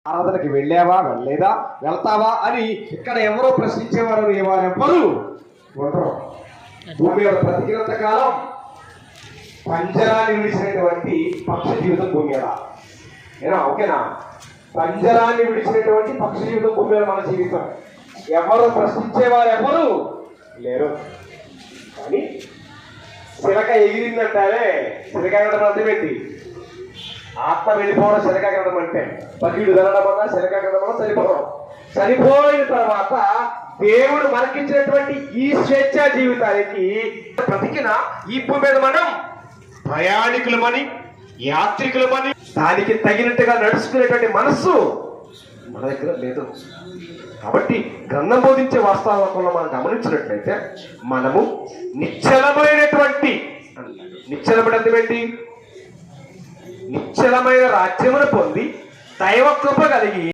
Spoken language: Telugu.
ఆరాధనకి వెళ్ళావా వెళ్ళలేదా వెళ్తావా అని ఇక్కడ ఎవరో ప్రశ్నించేవారు ఎవరు ఉండరు. భూమి మీద బ్రతికినంత కాలం పంజరాన్ని విడిచినటువంటి పక్షి జీవితం భూమి మీద ఏనా ఓకేనా? పంజరాన్ని విడిచినటువంటి పక్షి జీవితం భూమి మీద మన జీవితం. ఎవరు ప్రశ్నించేవారు ఎవరు లేరు. కానీ చిలక ఎగిరిందంటారే, చిలక ఎగరడం అర్థం ఏంటి? ఆత్మ వెళ్ళిపోవడం చిలక ఎగరడం అంటే. పక్షుడు వెళ్ళడం వల్ల చిలక ఎగరడం వల్ల చనిపోవడం. చనిపోయిన తర్వాత దేవుడు మనకిచ్చినటువంటి ఈ స్వేచ్ఛా జీవితానికి బ్రతికిన ఈ భూమి మీద మనం ప్రయాణికులమని, యాత్రికులమని దానికి తగినట్టుగా నడుచుకునేటువంటి మనస్సు మన దగ్గర లేదు. కాబట్టి గ్రంథం బోధించే వాస్తవంలో మనం గమనించినట్లయితే మనము నిశ్చలమైనటువంటి నిశ్చలమైన రాజ్యమును పొంది దైవ కృప కలిగి